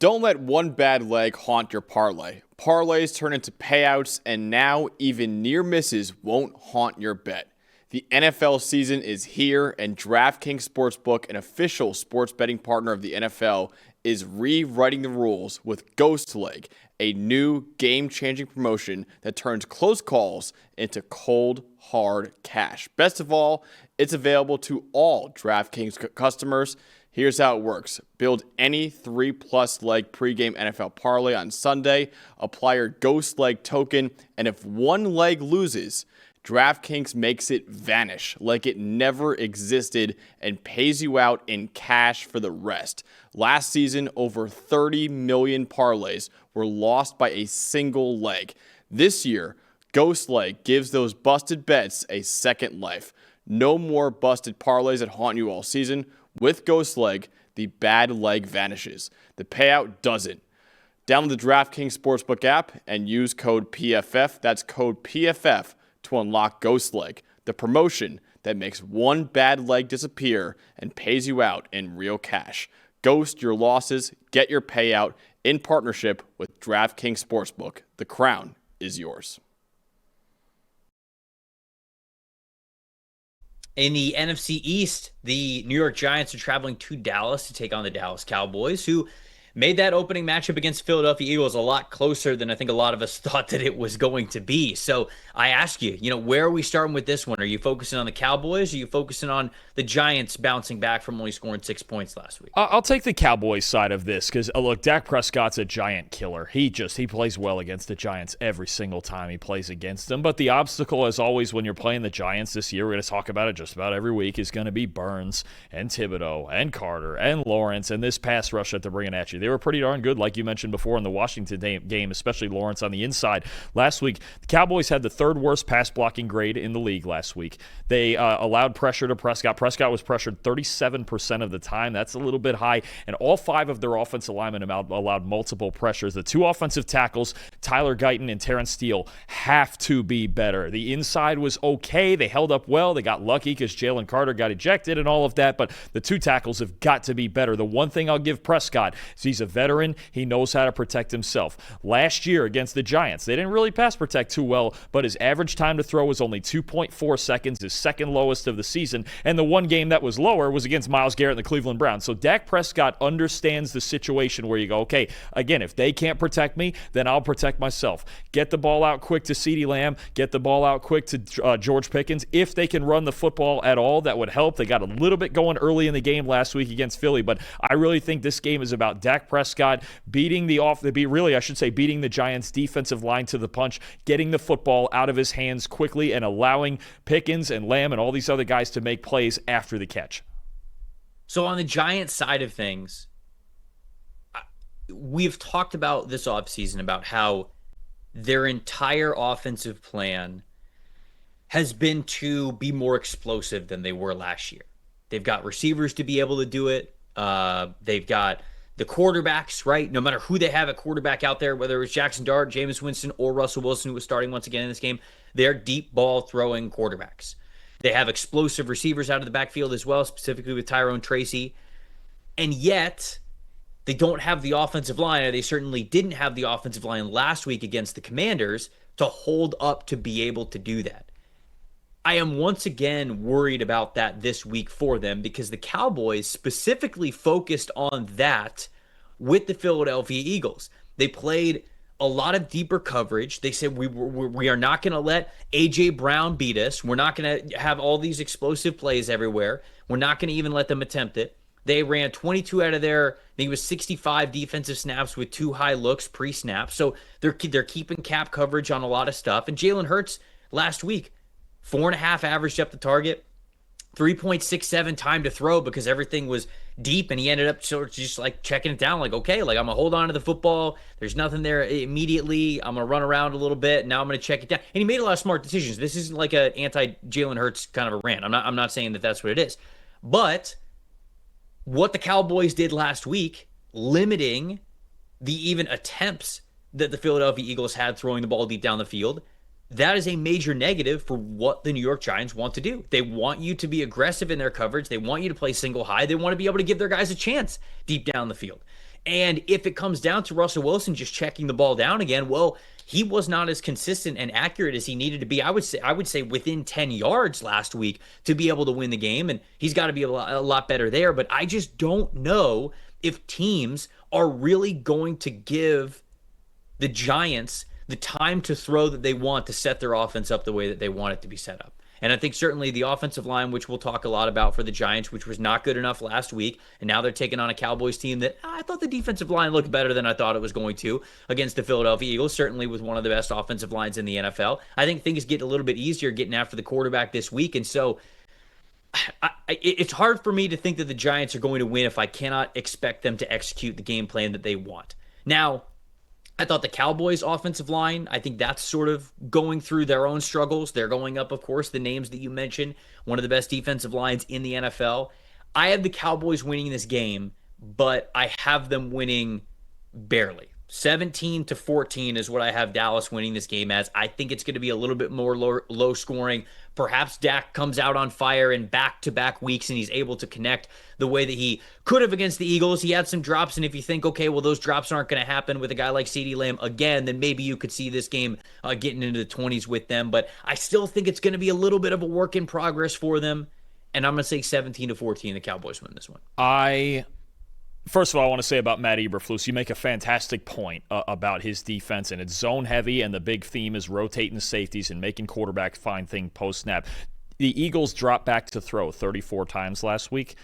Don't let one bad leg haunt your parlay. Parlays turn into payouts, and now even near misses won't haunt your bet. The NFL season is here, and DraftKings Sportsbook, an official sports betting partner of the NFL, is rewriting the rules with Ghost Leg, a new game-changing promotion that turns close calls into cold, hard cash. Best of all, it's available to all DraftKings customers. Here's how it works. Build any 3+ leg pregame NFL parlay on Sunday, apply your Ghost Leg token, and if one leg loses, DraftKings makes it vanish like it never existed and pays you out in cash for the rest. Last season, over 30 million parlays were lost by a single leg. This year, Ghost Leg gives those busted bets a second life. No more busted parlays that haunt you all season. With Ghost Leg, the bad leg vanishes. The payout doesn't. Download the DraftKings Sportsbook app and use code PFF. That's code PFF to unlock Ghost Leg, the promotion that makes one bad leg disappear and pays you out in real cash. Ghost your losses, get your payout in partnership with DraftKings Sportsbook. The crown is yours. In the NFC East, the New York Giants are traveling to Dallas to take on the Dallas Cowboys, who made that opening matchup against Philadelphia Eagles a lot closer than I think a lot of us thought that it was going to be. So I ask you, where are we starting with this one? Are you focusing on the Cowboys? Or are you focusing on the Giants bouncing back from only scoring 6 points last week? I'll take the Cowboys side of this because, look, Dak Prescott's a giant killer. He plays well against the Giants every single time he plays against them. But the obstacle, as always, when you're playing the Giants this year, we're going to talk about it just about every week, is going to be Burns and Thibodeau and Carter and Lawrence and this pass rush that they're bringing at you. They were pretty darn good, like you mentioned before, in the Washington game, especially Lawrence on the inside. Last week, the Cowboys had the third worst pass blocking grade in the league last week. They allowed pressure to Prescott. Prescott was pressured 37% of the time. That's a little bit high. And all 5 of their offensive linemen allowed multiple pressures. The 2 offensive tackles, Tyler Guyton and Terrence Steele, have to be better. The inside was okay. They held up well. They got lucky because Jalen Carter got ejected and all of that. But the 2 tackles have got to be better. The one thing I'll give Prescott is he's a veteran. He knows how to protect himself. Last year against the Giants, they didn't really pass protect too well, but his average time to throw was only 2.4 seconds, his second lowest of the season, and the one game that was lower was against Myles Garrett and the Cleveland Browns. So Dak Prescott understands the situation where you go, okay, again, if they can't protect me, then I'll protect myself. Get the ball out quick to CeeDee Lamb, get the ball out quick to George Pickens. If they can run the football at all, that would help. They got a little bit going early in the game last week against Philly, but I really think this game is about Dak Prescott beating the Giants' defensive line to the punch, getting the football out of his hands quickly, and allowing Pickens and Lamb and all these other guys to make plays after the catch. So on the Giants side of things, we've talked about this offseason about how their entire offensive plan has been to be more explosive than they were last year. They've got receivers to be able to do it. They've got the quarterbacks, right? No matter who they have at quarterback out there, whether it's Jackson Dart, Jameis Winston, or Russell Wilson, who was starting once again in this game, they're deep ball throwing quarterbacks. They have explosive receivers out of the backfield as well, specifically with Tyrone Tracy. And yet, they don't have the offensive line, or they certainly didn't have the offensive line last week against the Commanders to hold up to be able to do that. I am once again worried about that this week for them because the Cowboys specifically focused on that with the Philadelphia Eagles. They played a lot of deeper coverage. They said we are not going to let A.J. Brown beat us. We're not going to have all these explosive plays everywhere. We're not going to even let them attempt it. They ran 22 out of their, I think it was 65 defensive snaps with 2 high looks pre-snap. So they're keeping cap coverage on a lot of stuff. And Jalen Hurts last week, 4.5 average depth of target, 3.67 time to throw because everything was deep, and he ended up sort of just like checking it down, like, okay, like I'm gonna hold on to the football. There's nothing there immediately. I'm gonna run around a little bit. Now I'm gonna check it down. And he made a lot of smart decisions. This isn't like an anti-Jalen Hurts kind of a rant. I'm not saying that that's what it is, but what the Cowboys did last week, limiting the even attempts that the Philadelphia Eagles had throwing the ball deep down the field, that is a major negative for what the New York Giants want to do. They want you to be aggressive in their coverage. They want you to play single high. They want to be able to give their guys a chance deep down the field. And if it comes down to Russell Wilson just checking the ball down again, well, he was not as consistent and accurate as he needed to be. I would say within 10 yards last week to be able to win the game, and he's got to be a lot better there. But I just don't know if teams are really going to give the Giants the time to throw that they want to set their offense up the way that they want it to be set up. And I think certainly the offensive line, which we'll talk a lot about for the Giants, which was not good enough last week, and now they're taking on a Cowboys team that I thought the defensive line looked better than I thought it was going to against the Philadelphia Eagles, certainly with one of the best offensive lines in the NFL. I think things get a little bit easier getting after the quarterback this week, and so it's hard for me to think that the Giants are going to win if I cannot expect them to execute the game plan that they want. Now, I thought the Cowboys offensive line, I think that's sort of going through their own struggles. They're going up, of course, the names that you mentioned, one of the best defensive lines in the NFL. I have the Cowboys winning this game, but I have them winning barely. 17-14 is what I have Dallas winning this game as. I think it's going to be a little bit more low scoring. Perhaps Dak comes out on fire in back-to-back weeks and he's able to connect the way that he could have against the Eagles. He had some drops, and if you think, okay, well, those drops aren't going to happen with a guy like CeeDee Lamb again, then maybe you could see this game getting into the 20s with them. But I still think it's going to be a little bit of a work in progress for them, and I'm going to say 17-14, the Cowboys win this one. First of all, I want to say about Matt Eberflus, you make a fantastic point about his defense, and it's zone heavy, and the big theme is rotating the safeties and making quarterbacks find things post-snap. The Eagles dropped back to throw 34 times last week.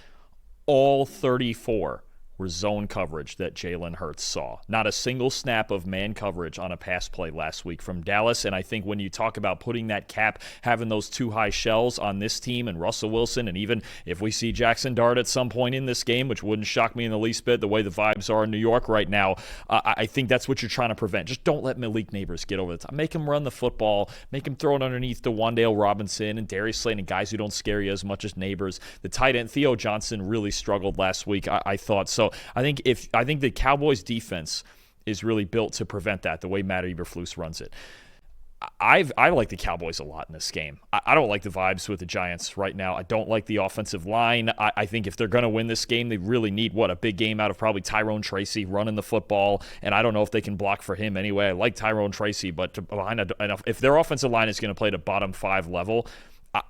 All 34 were zone coverage that Jalen Hurts saw. Not a single snap of man coverage on a pass play last week from Dallas, and I think when you talk about putting that cap, having those two high shells on this team and Russell Wilson, and even if we see Jackson Dart at some point in this game, which wouldn't shock me in the least bit, the way the vibes are in New York right now, I think that's what you're trying to prevent. Just don't let Malik Neighbors get over the top. Make him run the football. Make him throw it underneath to Wan'Dale Robinson and Darius Slayton, and guys who don't scare you as much as Neighbors. The tight end, Theo Johnson, really struggled last week, I thought. So I think the Cowboys defense is really built to prevent that, the way Matt Eberflus runs it. I like the Cowboys a lot in this game. I don't like the vibes with the Giants right now. I don't like the offensive line. I think if they're going to win this game, they really need, a big game out of probably Tyrone Tracy running the football, and I don't know if they can block for him anyway. I like Tyrone Tracy, but if their offensive line is going to play to bottom 5 level,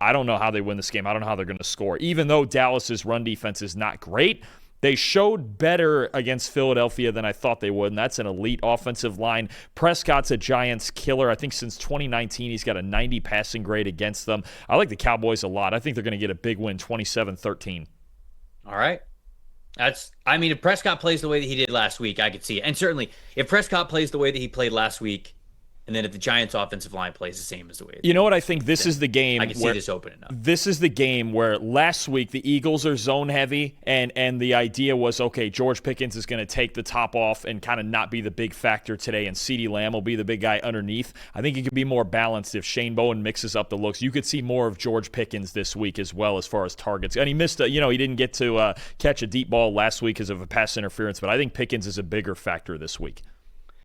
I don't know how they win this game. I don't know how they're going to score. Even though Dallas's run defense is not great, they showed better against Philadelphia than I thought they would, and that's an elite offensive line. Prescott's a Giants killer. I think since 2019, he's got a 90 passing grade against them. I like the Cowboys a lot. I think they're going to get a big win, 27-13. All right. If Prescott plays the way that he did last week, I could see it. And certainly, if Prescott plays the way that he played last week, and then if the Giants' offensive line plays the same as the way, you know what? I think this is the game. I can see this opening up. This is the game where last week the Eagles are zone heavy, and the idea was, okay, George Pickens is going to take the top off and kind of not be the big factor today, and CeeDee Lamb will be the big guy underneath. I think it could be more balanced if Shane Bowen mixes up the looks. You could see more of George Pickens this week as well as far as targets. And he missed he didn't get to catch a deep ball last week because of a pass interference, but I think Pickens is a bigger factor this week.